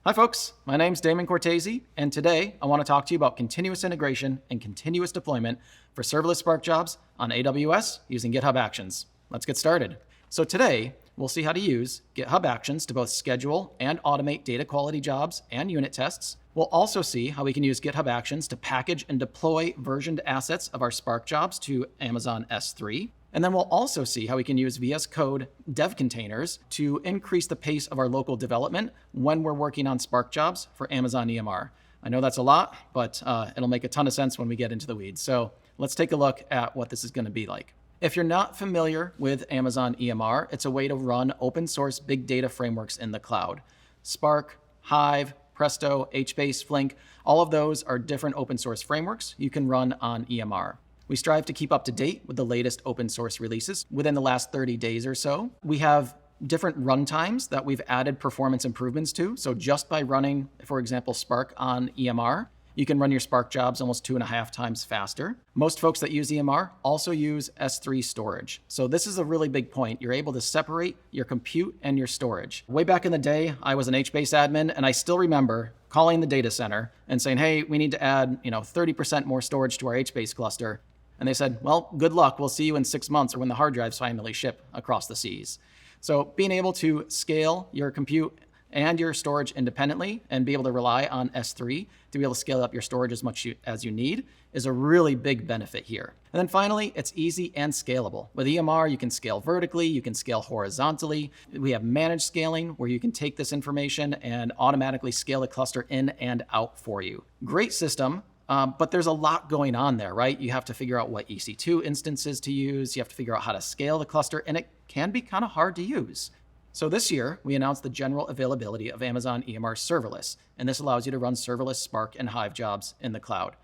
Hi folks, my name's Damon Cortesi, and today I want to talk to you about continuous integration and continuous deployment for serverless Spark jobs on AWS using GitHub Actions. Let's get started. So today, we'll see how to use GitHub Actions to both schedule and automate data quality jobs and unit tests. We'll also see how we can use GitHub Actions to package and deploy versioned assets of our Spark jobs to Amazon S3. And then we'll also see how we can use VS Code dev containers to increase the pace of our local development when we're working on Spark jobs for Amazon EMR. I know that's a lot, but it'll make a ton of sense when we get into the weeds. So let's take a look at what this is going to be like. If you're not familiar with Amazon EMR, it's a way to run open source big data frameworks in the cloud. Spark, Hive, Presto, HBase, Flink, all of those are different open source frameworks you can run on EMR. We strive to keep up to date with the latest open source releases within the last 30 days or so. We have different runtimes that we've added performance improvements to. So just by running, for example, Spark on EMR, you can run your Spark jobs almost 2.5 times faster. Most folks that use EMR also use S3 storage. So this is a really big point. You're able to separate your compute and your storage. Way back in the day, I was an HBase admin, and I still remember calling the data center and saying, hey, we need to add 30% more storage to our HBase cluster. And they said, well, good luck. We'll see you in 6 months or when the hard drives finally ship across the seas. So being able to scale your compute and your storage independently and be able to rely on S3 to be able to scale up your storage as much as you need is a really big benefit here. And then finally, it's easy and scalable. With EMR, you can scale vertically, you can scale horizontally. We have managed scaling where you can take this information and automatically scale the cluster in and out for you. Great system. But there's a lot going on there, right? You have to figure out what EC2 instances to use. You have to figure out how to scale the cluster, and it can be kind of hard to use. So this year, we announced the general availability of Amazon EMR Serverless, and this allows you to run serverless Spark and Hive jobs in the cloud.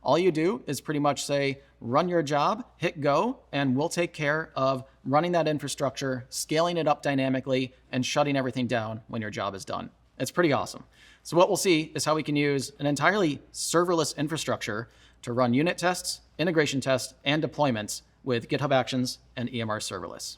All you do is pretty much say, run your job, hit go, and we'll take care of running that infrastructure, scaling it up dynamically, and shutting everything down when your job is done. It's pretty awesome. So what we'll see is how we can use an entirely serverless infrastructure to run unit tests, integration tests, and deployments with GitHub Actions and EMR Serverless.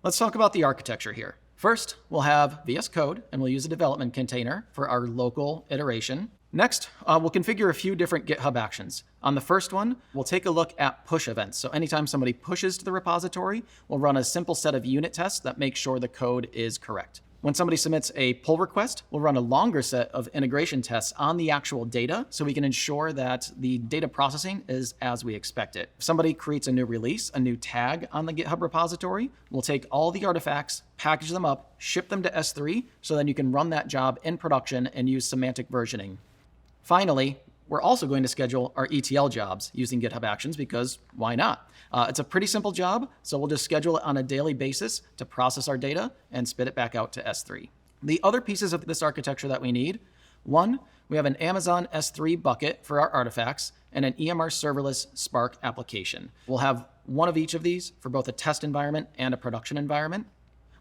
Let's talk about the architecture here. First, we'll have VS Code, and we'll use a development container for our local iteration. Next, we'll configure a few different GitHub Actions. On the first one, we'll take a look at push events. So anytime somebody pushes to the repository, we'll run a simple set of unit tests that make sure the code is correct. When somebody submits a pull request, we'll run a longer set of integration tests on the actual data so we can ensure that the data processing is as we expect it. If somebody creates a new release, a new tag on the GitHub repository, we'll take all the artifacts, package them up, ship them to S3, so then you can run that job in production and use semantic versioning. Finally, we're also going to schedule our ETL jobs using GitHub Actions because why not? It's a pretty simple job, so we'll just schedule it on a daily basis to process our data and spit it back out to S3. The other pieces of this architecture that we need, one, we have an Amazon S3 bucket for our artifacts and an EMR serverless Spark application. We'll have one of each of these for both a test environment and a production environment.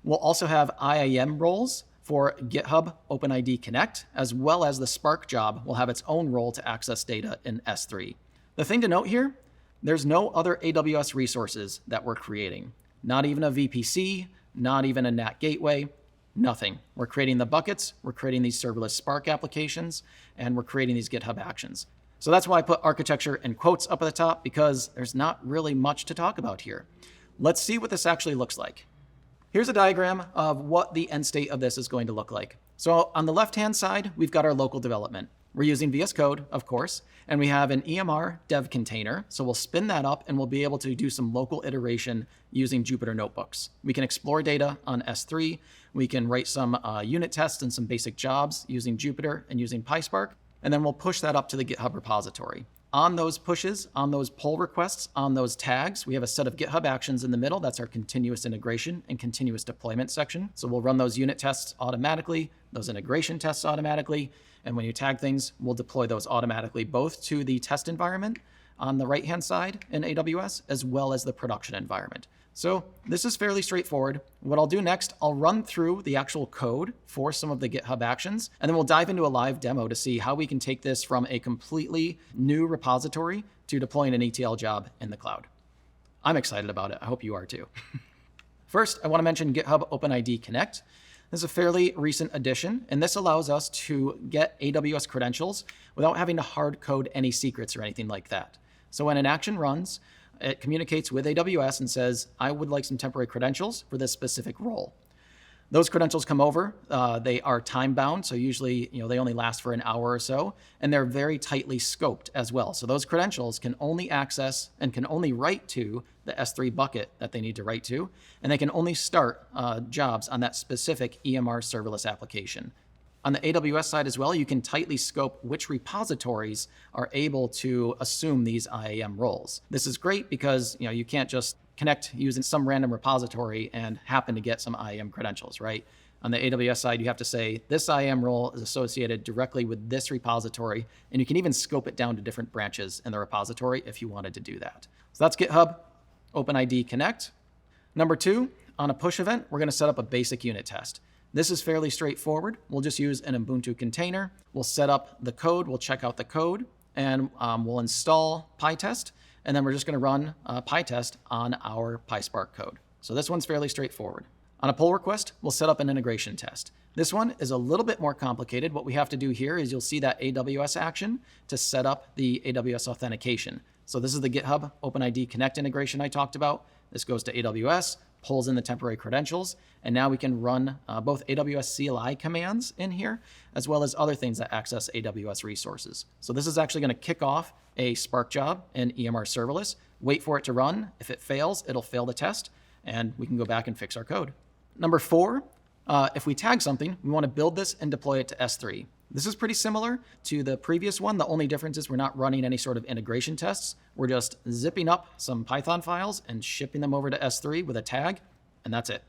We'll also have IAM roles for GitHub OpenID Connect, as well as the Spark job will have its own role to access data in S3. The thing to note here, there's no other AWS resources that we're creating. Not even a VPC, not even a NAT gateway, nothing. We're creating the buckets, we're creating these serverless Spark applications, and we're creating these GitHub Actions. So that's why I put architecture in quotes up at the top, because there's not really much to talk about here. Let's see what this actually looks like. Here's a diagram of what the end state of this is going to look like. So on the left-hand side, we've got our local development. We're using VS Code, of course, and we have an EMR dev container. So we'll spin that up and we'll be able to do some local iteration using Jupyter notebooks. We can explore data on S3. We can write some unit tests and some basic jobs using Jupyter and using PySpark. And then we'll push that up to the GitHub repository. On those pushes, on those pull requests, on those tags, we have a set of GitHub Actions in the middle. That's our continuous integration and continuous deployment section. So we'll run those unit tests automatically, those integration tests automatically. And when you tag things, we'll deploy those automatically both to the test environment on the right-hand side in AWS, as well as the production environment. So this is fairly straightforward. What I'll do next, I'll run through the actual code for some of the GitHub Actions, and then we'll dive into a live demo to see how we can take this from a completely new repository to deploying an ETL job in the cloud. I'm excited about it. I hope you are too. First, I want to mention GitHub OpenID Connect. This is a fairly recent addition, and this allows us to get AWS credentials without having to hard code any secrets or anything like that. So when an action runs, it communicates with AWS and says, I would like some temporary credentials for this specific role. Those credentials come over, they are time bound, so usually they only last for an hour or so, and they're very tightly scoped as well. So those credentials can only access and can only write to the S3 bucket that they need to write to, and they can only start jobs on that specific EMR serverless application. On the AWS side as well, you can tightly scope which repositories are able to assume these IAM roles. This is great because you can't just connect using some random repository and happen to get some IAM credentials, right? On the AWS side, you have to say this IAM role is associated directly with this repository, and you can even scope it down to different branches in the repository if you wanted to do that. So that's GitHub OpenID Connect. Number 2, on a push event, we're going to set up a basic unit test. This is fairly straightforward. We'll just use an Ubuntu container. We'll set up the code, we'll check out the code, and we'll install PyTest, and then we're just going to run PyTest on our PySpark code. So this one's fairly straightforward. On a pull request, we'll set up an integration test. This one is a little bit more complicated. What we have to do here is you'll see that AWS action to set up the AWS authentication. So this is the GitHub OpenID Connect integration I talked about. This goes to AWS, pulls in the temporary credentials, and now we can run both AWS CLI commands in here, as well as other things that access AWS resources. So this is actually going to kick off a Spark job in EMR Serverless, wait for it to run. If it fails, it'll fail the test, and we can go back and fix our code. Number 4, if we tag something, we want to build this and deploy it to S3. This is pretty similar to the previous one. The only difference is we're not running any sort of integration tests. We're just zipping up some Python files and shipping them over to S3 with a tag, and that's it.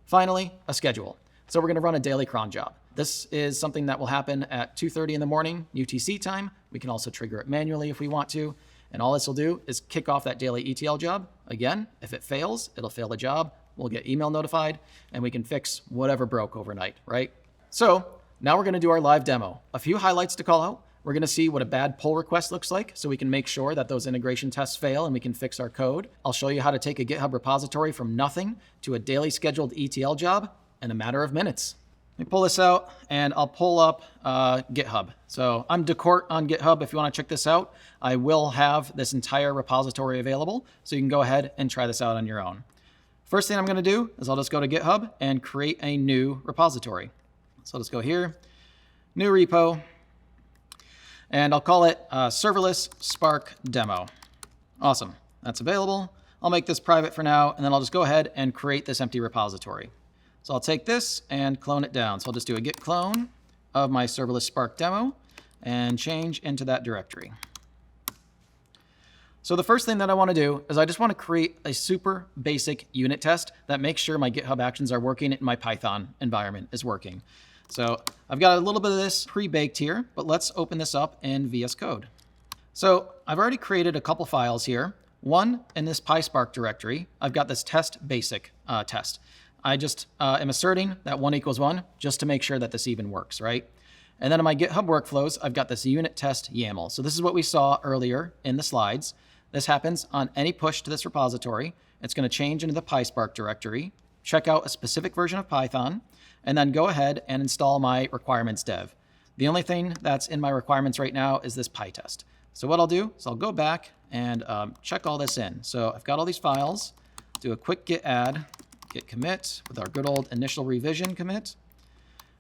Finally, a schedule. So we're going to run a daily cron job. This is something that will happen at 2:30 in the morning UTC time. We can also trigger it manually if we want to. And all this will do is kick off that daily ETL job. Again, if it fails, it'll fail the job. We'll get email notified, and we can fix whatever broke overnight, right? So now we're going to do our live demo. A few highlights to call out. We're going to see what a bad pull request looks like so we can make sure that those integration tests fail and we can fix our code. I'll show you how to take a GitHub repository from nothing to a daily scheduled ETL job in a matter of minutes. Let me pull this out and I'll pull up GitHub. So I'm Decort on GitHub. If you want to check this out, I will have this entire repository available, so you can go ahead and try this out on your own. First thing I'm going to do is I'll just go to GitHub and create a new repository. So I'll just go here, new repo, and I'll call it Serverless Spark Demo. Awesome, that's available. I'll make this private for now, and then I'll just go ahead and create this empty repository. So I'll take this and clone it down. So I'll just do a git clone of my Serverless Spark Demo and change into that directory. So the first thing that I want to do is I just want to create a super basic unit test that makes sure my GitHub actions are working and my Python environment is working. So I've got a little bit of this pre-baked here, but let's open this up in VS Code. So I've already created a couple files here. One, in this PySpark directory, I've got this test basic test. I just am asserting that 1 = 1 just to make sure that this even works, right? And then in my GitHub workflows, I've got this unit test YAML. So this is what we saw earlier in the slides. This happens on any push to this repository. It's going to change into the PySpark directory, check out a specific version of Python, and then go ahead and install my requirements dev. The only thing that's in my requirements right now is this PyTest. So what I'll do is I'll go back and check all this in. So I've got all these files, do a quick git add, git commit with our good old initial revision commit,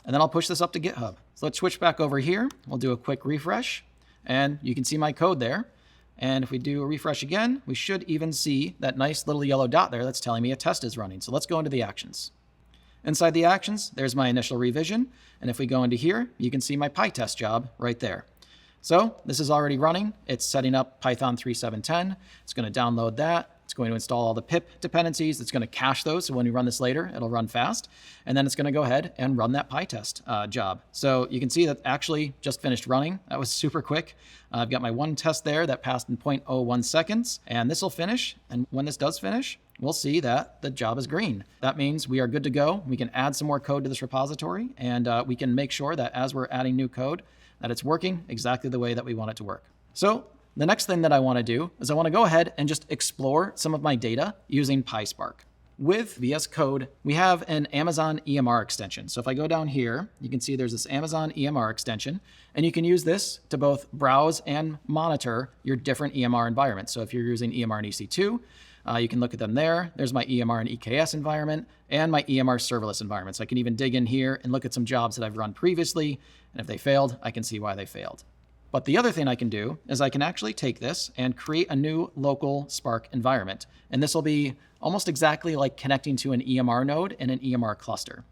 and then I'll push this up to GitHub. So let's switch back over here. We'll do a quick refresh, and you can see my code there. And if we do a refresh again, we should even see that nice little yellow dot there that's telling me a test is running. So let's go into the actions. Inside the actions, there's my initial revision. And if we go into here, you can see my PyTest job right there. So this is already running. It's setting up Python 3.7.10. It's going to download that. It's going to install all the pip dependencies. It's going to cache those, so when we run this later, it'll run fast. And then it's going to go ahead and run that PyTest job. So you can see that actually just finished running. That was super quick. I've got my one test there that passed in 0.01 seconds, and this will finish. And when this does finish, we'll see that the job is green. That means we are good to go. We can add some more code to this repository, and we can make sure that as we're adding new code, that it's working exactly the way that we want it to work. So the next thing that I want to do is I want to go ahead and just explore some of my data using PySpark. with VS Code, we have an Amazon EMR extension. So if I go down here, you can see there's this Amazon EMR extension, and you can use this to both browse and monitor your different EMR environments. So if you're using EMR and EC2, you can look at them there. There's my EMR and EKS environment and my EMR serverless environment. So I can even dig in here and look at some jobs that I've run previously. And if they failed, I can see why they failed. But the other thing I can do is I can actually take this and create a new local Spark environment. And this will be almost exactly like connecting to an EMR node in an EMR cluster.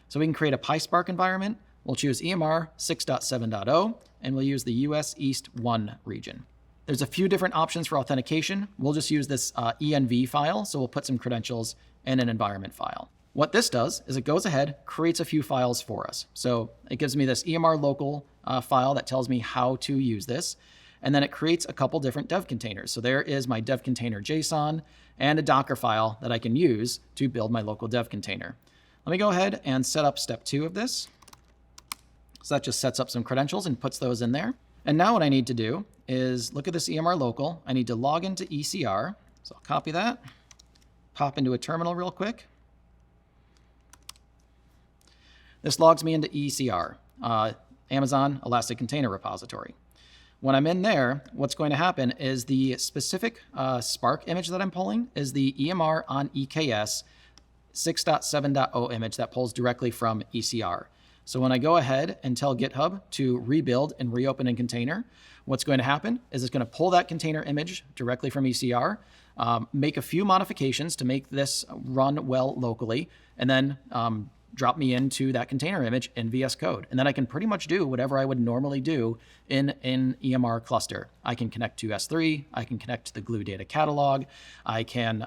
So we can create a PySpark environment. We'll choose EMR 6.7.0, and we'll use the US East 1 region. There's a few different options for authentication. We'll just use this env file, so we'll put some credentials in an environment file. What this does is it goes ahead, creates a few files for us. So it gives me this EMR local file that tells me how to use this. And then it creates a couple different dev containers. So there is my dev container JSON and a Docker file that I can use to build my local dev container. Let me go ahead and set up step 2 of this. So that just sets up some credentials and puts those in there. And now what I need to do is look at this EMR local. I need to log into ECR. So I'll copy that, pop into a terminal real quick. This logs me into ECR, Amazon Elastic Container Repository. When I'm in there, what's going to happen is the specific Spark image that I'm pulling is the EMR on EKS 6.7.0 image that pulls directly from ECR. So when I go ahead and tell GitHub to rebuild and reopen a container, what's going to happen is it's going to pull that container image directly from ECR, make a few modifications to make this run well locally, and then drop me into that container image in VS Code. And then I can pretty much do whatever I would normally do in an EMR cluster. I can connect to S3, I can connect to the Glue data catalog, I can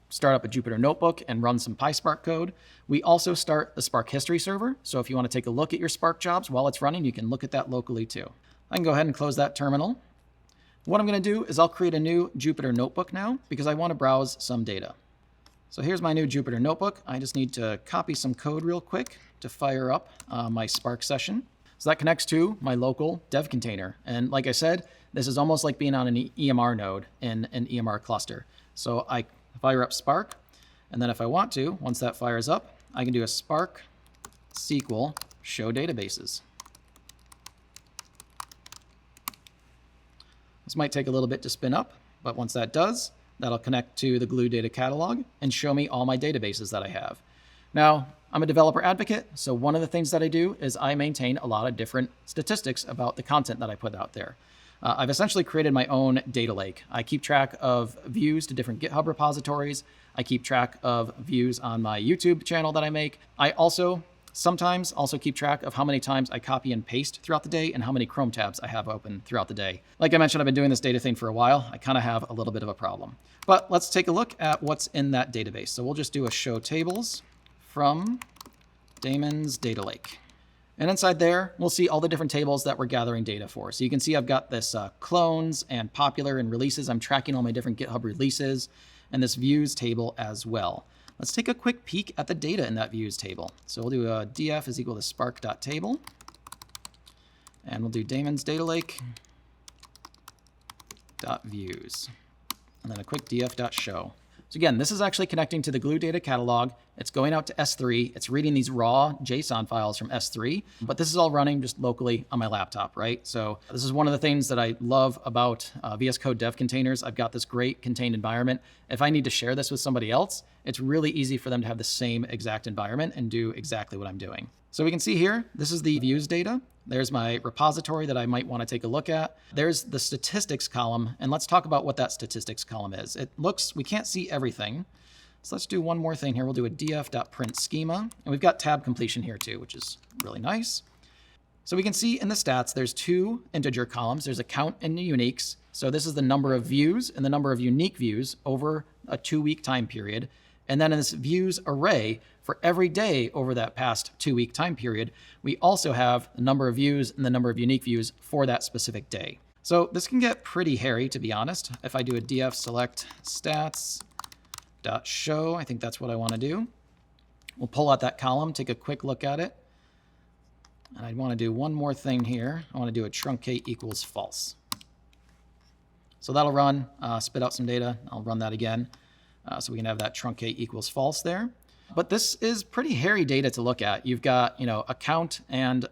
start up a Jupyter notebook and run some PySpark code. We also start the Spark history server. So if you want to take a look at your Spark jobs while it's running, you can look at that locally too. I can go ahead and close that terminal. What I'm going to do is I'll create a new Jupyter notebook now because I want to browse some data. So here's my new Jupyter notebook. I just need to copy some code real quick to fire up my Spark session. So that connects to my local dev container. And like I said, this is almost like being on an EMR node in an EMR cluster. So I fire up Spark, and then if I want to, once that fires up, I can do a Spark SQL show databases. This might take a little bit to spin up, but once that does, that'll connect to the Glue data catalog and show me all my databases that I have. Now, I'm a developer advocate, so one of the things that I do is I maintain a lot of different statistics about the content that I put out there. I've essentially created my own data lake. I keep track of views to different GitHub repositories. I keep track of views on my YouTube channel that I make. I sometimes keep track of how many times I copy and paste throughout the day and how many Chrome tabs I have open throughout the day. Like I mentioned, I've been doing this data thing for a while. I kind of have a little bit of a problem. But let's take a look at what's in that database. So we'll just do a show tables from Damon's data lake. And inside there, we'll see all the different tables that we're gathering data for. So you can see I've got this clones and popular and releases. I'm tracking all my different GitHub releases and this views table as well. Let's take a quick peek at the data in that views table. So we'll do a df is equal to spark.table. And we'll do Damon's data lake .views. And then a quick df.show. So again, this is actually connecting to the Glue data catalog. It's going out to S3. It's reading these raw JSON files from S3, but this is all running just locally on my laptop, right? So this is one of the things that I love about VS Code dev containers. I've got this great contained environment. If I need to share this with somebody else, it's really easy for them to have the same exact environment and do exactly what I'm doing. So we can see here, this is the views data. There's my repository that I might want to take a look at. There's the statistics column, and let's talk about what that statistics column is. We can't see everything. So let's do one more thing here. We'll do a df.print schema, and we've got tab completion here too, which is really nice. So we can see in the stats, there's two integer columns. There's a count and the uniques. So this is the number of views and the number of unique views over a 2-week time period. And then in this views array, for every day over that past 2-week time period, we also have the number of views and the number of unique views for that specific day. So this can get pretty hairy, to be honest. If I do a df select stats.show, I think that's what I want to do. We'll pull out that column, take a quick look at it. And I want to do one more thing here. I want to do a truncate equals false. So that'll run, spit out some data. I'll run that again. So we can have that truncate equals false there. But this is pretty hairy data to look at. You've got, a count and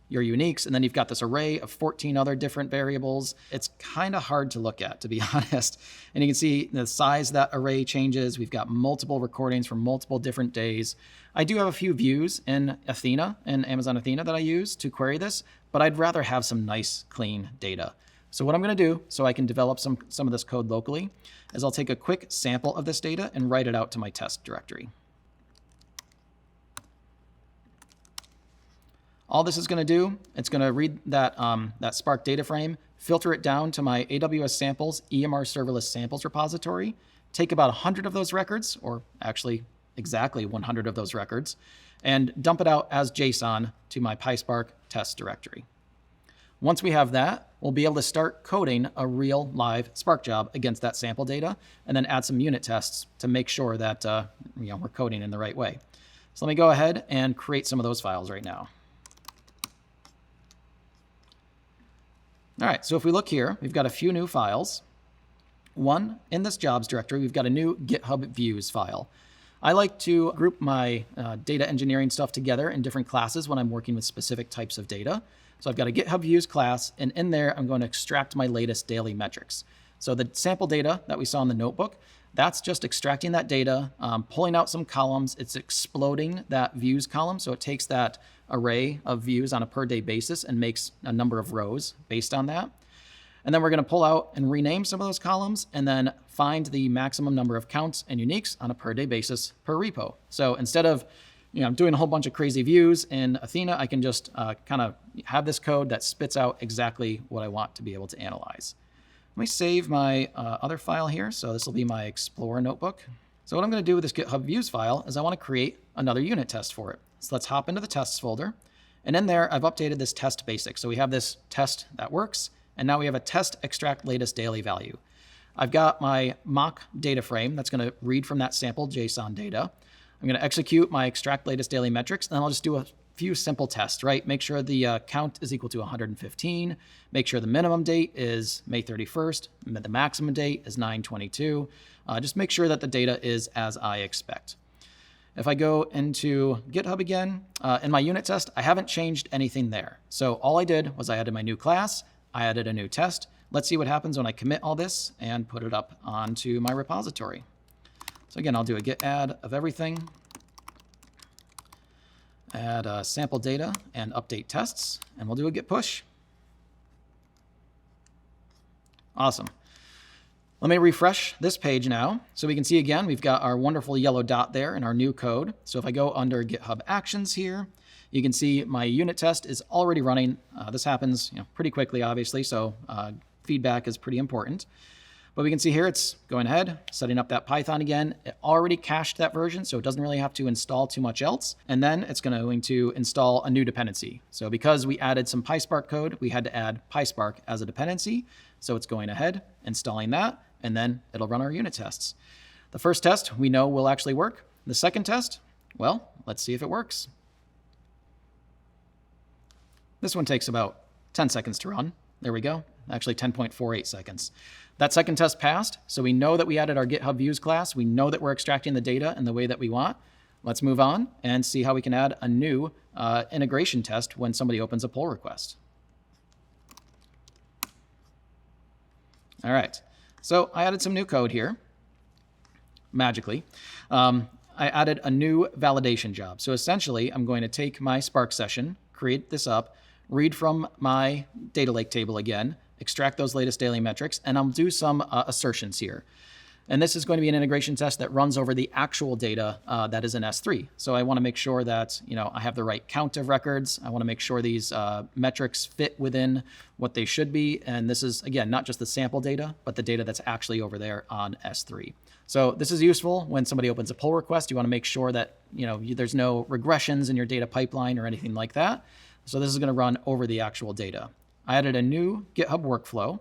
your uniques, and then you've got this array of 14 other different variables. It's kind of hard to look at, to be honest. And you can see the size of that array changes. We've got multiple recordings from multiple different days. I do have a few views in Athena, in Amazon Athena, that I use to query this, but I'd rather have some nice, clean data. So what I'm going to do, so I can develop some of this code locally, is I'll take a quick sample of this data and write it out to my test directory. All this is going to do, it's going to read that, that Spark data frame, filter it down to my AWS samples, EMR serverless samples repository, take about 100 of those records, or actually exactly 100 of those records, and dump it out as JSON to my PySpark test directory. Once we have that, we'll be able to start coding a real live Spark job against that sample data, and then add some unit tests to make sure that we're coding in the right way. So let me go ahead and create some of those files right now. All right, so if we look here, we've got a few new files. One, in this jobs directory, we've got a new GitHub views file. I like to group my data engineering stuff together in different classes when I'm working with specific types of data. So I've got a GitHub views class, and in there, I'm going to extract my latest daily metrics. So the sample data that we saw in the notebook, that's just extracting that data, pulling out some columns. It's exploding that views column. So it takes that array of views on a per day basis and makes a number of rows based on that. And then we're going to pull out and rename some of those columns and then find the maximum number of counts and uniques on a per day basis per repo. So instead of doing a whole bunch of crazy views in Athena, I can just kind of have this code that spits out exactly what I want to be able to analyze. Let me save my other file here. So this will be my Explorer notebook. So what I'm going to do with this GitHub views file is I want to create another unit test for it. So let's hop into the tests folder. And in there, I've updated this test basic. So we have this test that works. And now we have a test extract latest daily value. I've got my mock data frame that's going to read from that sample JSON data. I'm going to execute my extract latest daily metrics. And then I'll just do a few simple tests, right? Make sure the count is equal to 115. Make sure the minimum date is May 31st. The maximum date is 9/22. Just make sure that the data is as I expect. If I go into GitHub again, in my unit test, I haven't changed anything there. So all I did was I added my new class, I added a new test. Let's see what happens when I commit all this and put it up onto my repository. So again, I'll do a git add of everything, add sample data and update tests, and we'll do a git push. Awesome. Let me refresh this page now. So we can see again, we've got our wonderful yellow dot there in our new code. So if I go under GitHub Actions here, you can see my unit test is already running. This happens pretty quickly, obviously, so feedback is pretty important. But we can see here it's going ahead, setting up that Python again. It already cached that version, so it doesn't really have to install too much else. And then it's going to install a new dependency. So because we added some PySpark code, we had to add PySpark as a dependency. So it's going ahead, installing that, and then it'll run our unit tests. The first test we know will actually work. The second test, well, let's see if it works. This one takes about 10 seconds to run. There we go. Actually 10.48 seconds. That second test passed, so we know that we added our GitHub views class. We know that we're extracting the data in the way that we want. Let's move on and see how we can add a new integration test when somebody opens a pull request. All right, so I added some new code here, magically. I added a new validation job. So essentially, I'm going to take my Spark session, create this up, read from my data lake table again, extract those latest daily metrics, and I'll do some assertions here. And this is going to be an integration test that runs over the actual data that is in S3. So I want to make sure that I have the right count of records. I want to make sure these metrics fit within what they should be. And this is, again, not just the sample data, but the data that's actually over there on S3. So this is useful when somebody opens a pull request. You want to make sure that there's no regressions in your data pipeline or anything like that. So this is going to run over the actual data. I added a new GitHub workflow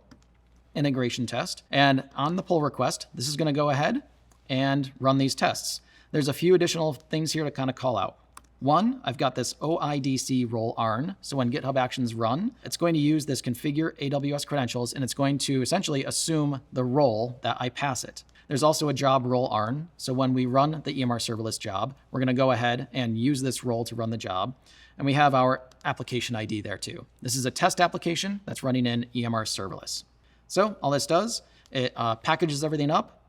integration test. And on the pull request, this is going to go ahead and run these tests. There's a few additional things here to kind of call out. One, I've got this OIDC role ARN. So when GitHub Actions run, it's going to use this configure AWS credentials, and it's going to essentially assume the role that I pass it. There's also a job role ARN. So when we run the EMR serverless job, we're going to go ahead and use this role to run the job. And we have our application ID there too. This is a test application that's running in EMR serverless. So all this does, it packages everything up,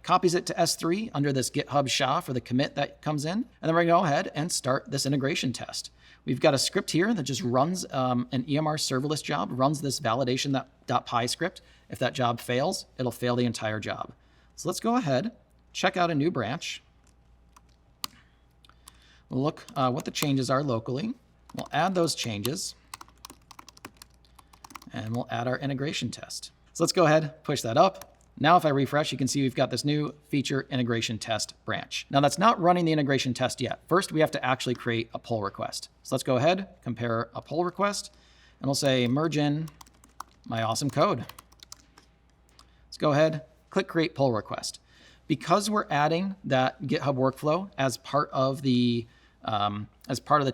copies it to S3 under this GitHub SHA for the commit that comes in, and then we're going to go ahead and start this integration test. We've got a script here that just runs an EMR serverless job, runs this validation.py script. If that job fails, it'll fail the entire job. So let's go ahead, check out a new branch. We'll look what the changes are locally. We'll add those changes, and we'll add our integration test. So let's go ahead, push that up. Now if I refresh, you can see we've got this new feature integration test branch. Now that's not running the integration test yet. First, we have to actually create a pull request. So let's go ahead, compare a pull request, and we'll say merge in my awesome code. Let's go ahead, click create pull request. Because we're adding that GitHub workflow as part of the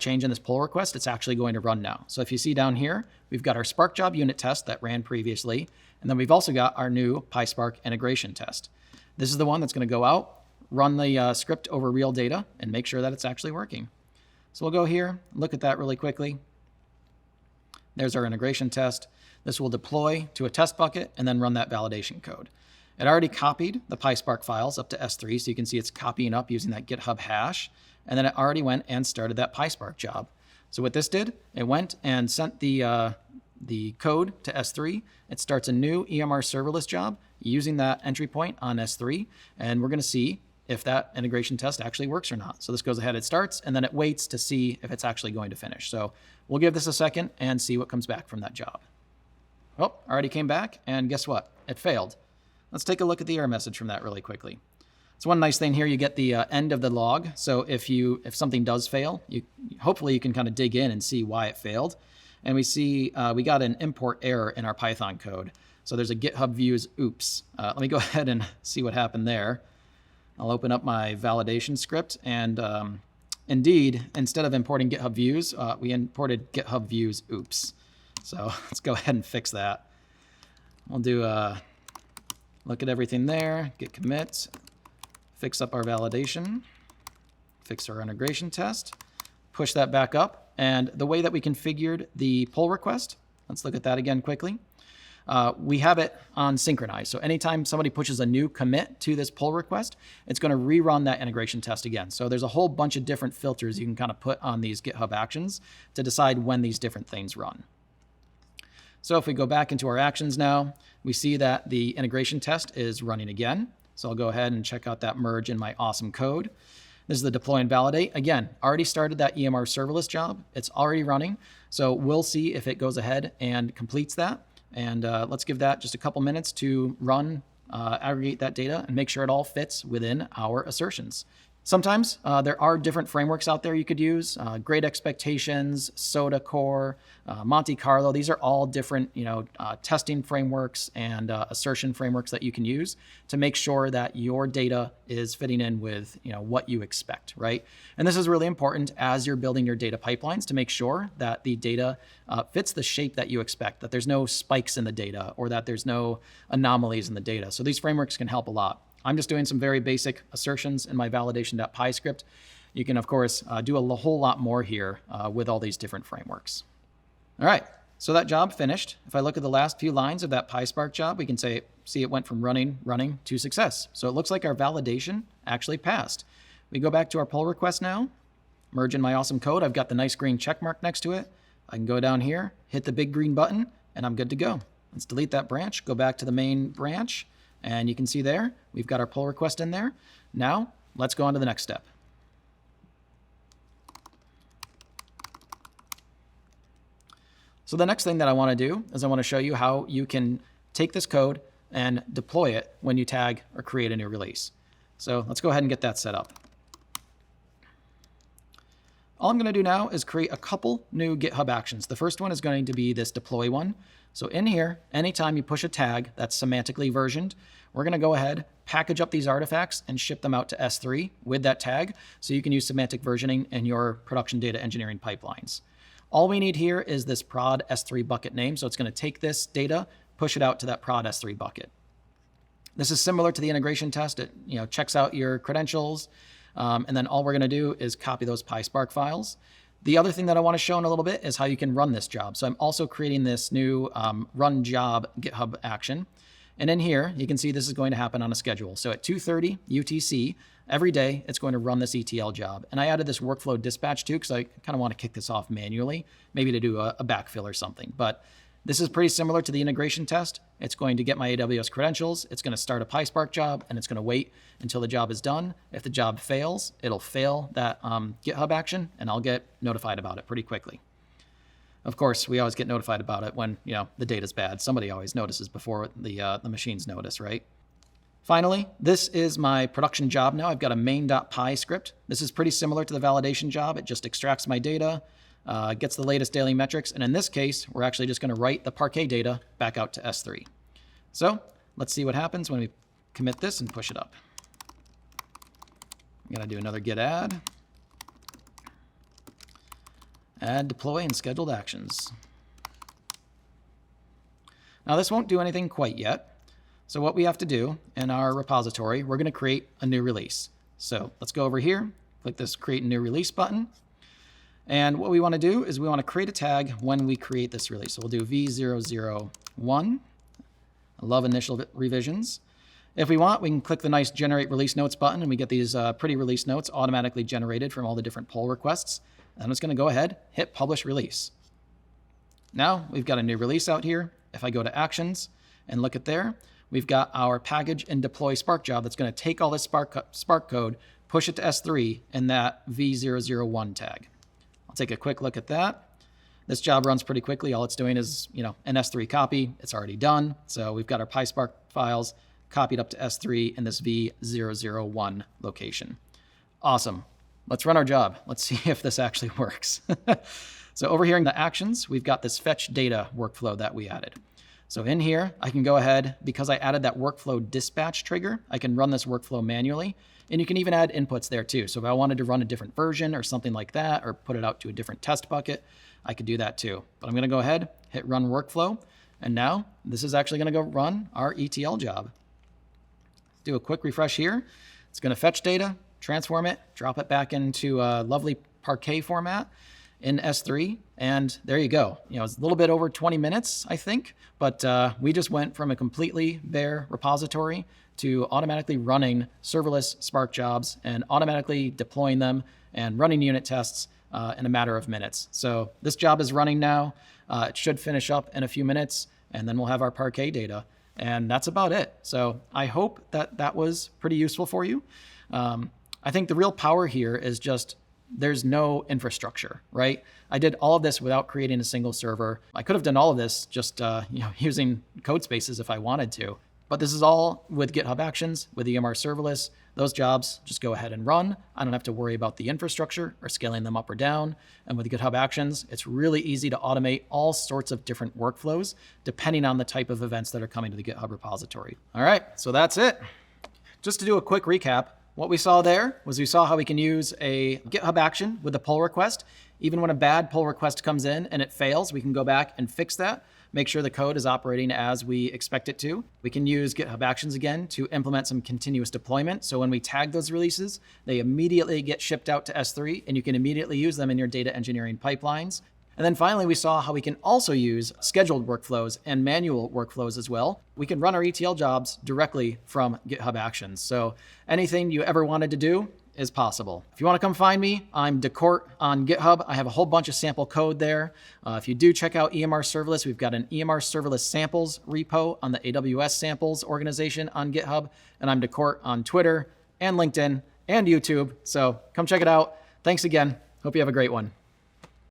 change in this pull request, it's actually going to run now. So if you see down here, we've got our Spark job unit test that ran previously, and then we've also got our new PySpark integration test. This is the one that's going to go out, run the script over real data, and make sure that it's actually working. So we'll go here, look at that really quickly. There's our integration test. This will deploy to a test bucket and then run that validation code. It already copied the PySpark files up to S3, so you can see it's copying up using that GitHub hash, and then it already went and started that PySpark job. So what this did, it went and sent the code to S3. It starts a new EMR serverless job using that entry point on S3, and we're going to see if that integration test actually works or not. So this goes ahead, it starts, and then it waits to see if it's actually going to finish. So we'll give this a second and see what comes back from that job. Oh, already came back, and guess what? It failed. Let's take a look at the error message from that really quickly. So one nice thing here, you get the end of the log. So if something does fail, hopefully you can kind of dig in and see why it failed. And we see we got an import error in our Python code. So there's a GitHub views oops. Let me go ahead and see what happened there. I'll open up my validation script, and indeed, instead of importing GitHub views, we imported GitHub views oops. So let's go ahead and fix that. We'll do look at everything there, git commit, fix up our validation, fix our integration test, push that back up. And the way that we configured the pull request, let's look at that again quickly. We have it on synchronize. So anytime somebody pushes a new commit to this pull request, it's going to rerun that integration test again. So there's a whole bunch of different filters you can kind of put on these GitHub actions to decide when these different things run. So if we go back into our actions now, we see that the integration test is running again. So I'll go ahead and check out that merge in my awesome code. This is the deploy and validate. Again, already started that EMR serverless job. It's already running. So we'll see if it goes ahead and completes that. And let's give that just a couple minutes to run, aggregate that data, and make sure it all fits within our assertions. Sometimes there are different frameworks out there you could use. Great Expectations, Soda Core, Monte Carlo. These are all different, testing frameworks and assertion frameworks that you can use to make sure that your data is fitting in with, what you expect, right? And this is really important as you're building your data pipelines to make sure that the data fits the shape that you expect, that there's no spikes in the data or that there's no anomalies in the data. So these frameworks can help a lot. I'm just doing some very basic assertions in my validation.py script. You can, of course, do a whole lot more here with all these different frameworks. All right, so that job finished. If I look at the last few lines of that PySpark job, we can see it went from running to success. So it looks like our validation actually passed. We go back to our pull request now, merge in my awesome code. I've got the nice green check mark next to it. I can go down here, hit the big green button, and I'm good to go. Let's delete that branch, go back to the main branch, and you can see there, we've got our pull request in there. Now, let's go on to the next step. So the next thing that I want to do is I want to show you how you can take this code and deploy it when you tag or create a new release. So let's go ahead and get that set up. All I'm going to do now is create a couple new GitHub actions. The first one is going to be this deploy one. So in here, anytime you push a tag that's semantically versioned, we're going to go ahead, package up these artifacts, and ship them out to S3 with that tag so you can use semantic versioning in your production data engineering pipelines. All we need here is this prod S3 bucket name. So it's going to take this data, push it out to that prod S3 bucket. This is similar to the integration test. It checks out your credentials, and then all we're going to do is copy those PySpark files. The other thing that I want to show in a little bit is how you can run this job. So I'm also creating this new run job GitHub action. And in here, you can see this is going to happen on a schedule. So at 2:30 UTC, every day, it's going to run this ETL job. And I added this workflow dispatch too, because I kind of want to kick this off manually, maybe to do a backfill or something. But this is pretty similar to the integration test. It's going to get my AWS credentials. It's going to start a PySpark job, and it's going to wait until the job is done. If the job fails, it'll fail that GitHub action, and I'll get notified about it pretty quickly. Of course, we always get notified about it when the data's bad. Somebody always notices before the machines notice, right? Finally, this is my production job now. I've got a main.py script. This is pretty similar to the validation job. It just extracts my data, gets the latest daily metrics, and in this case, we're actually just going to write the Parquet data back out to S3. So let's see what happens when we commit this and push it up. I'm going to do another git add deploy and scheduled actions. Now this won't do anything quite yet. So what we have to do in our repository, we're going to create a new release. So let's go over here, click this create new release button. And what we want to do is we want to create a tag when we create this release. So we'll do v001. I love initial revisions. If we want, we can click the nice generate release notes button, and we get these pretty release notes automatically generated from all the different pull requests. And I'm just going to go ahead, hit publish release. Now we've got a new release out here. If I go to actions and look at there, we've got our package and deploy Spark job that's going to take all this Spark code, push it to S3 in that v001 tag. I'll take a quick look at that. This job runs pretty quickly. All it's doing is, an S3 copy. It's already done. So we've got our PySpark files copied up to S3 in this v001 location. Awesome. Let's run our job. Let's see if this actually works. So over here in the actions, we've got this fetch data workflow that we added. So in here, I can go ahead, because I added that workflow dispatch trigger, I can run this workflow manually. And you can even add inputs there too. So if I wanted to run a different version or something like that, or put it out to a different test bucket, I could do that too. But I'm going to go ahead, hit run workflow. And now this is actually going to go run our ETL job. Do a quick refresh here. It's going to fetch data, transform it, drop it back into a lovely Parquet format in S3, and there you go. It's a little bit over 20 minutes, I think, but we just went from a completely bare repository to automatically running serverless Spark jobs and automatically deploying them and running unit tests in a matter of minutes. So this job is running now. It should finish up in a few minutes, and then we'll have our Parquet data. And that's about it. So I hope that that was pretty useful for you. I think the real power here is just there's no infrastructure, right? I did all of this without creating a single server. I could have done all of this just using code spaces if I wanted to. But this is all with GitHub Actions, with EMR Serverless. Those jobs just go ahead and run. I don't have to worry about the infrastructure or scaling them up or down. And with GitHub Actions, it's really easy to automate all sorts of different workflows depending on the type of events that are coming to the GitHub repository. All right, so that's it. Just to do a quick recap, what we saw there was we saw how we can use a GitHub action with a pull request. Even when a bad pull request comes in and it fails, we can go back and fix that, make sure the code is operating as we expect it to. We can use GitHub Actions again to implement some continuous deployment. So when we tag those releases, they immediately get shipped out to S3, and you can immediately use them in your data engineering pipelines. And then finally, we saw how we can also use scheduled workflows and manual workflows as well. We can run our ETL jobs directly from GitHub Actions. So anything you ever wanted to do is possible. If you want to come find me, I'm Decort on GitHub. I have a whole bunch of sample code there. If you do check out EMR Serverless, we've got an EMR Serverless samples repo on the AWS samples organization on GitHub. And I'm Decort on Twitter and LinkedIn and YouTube. So come check it out. Thanks again. Hope you have a great one.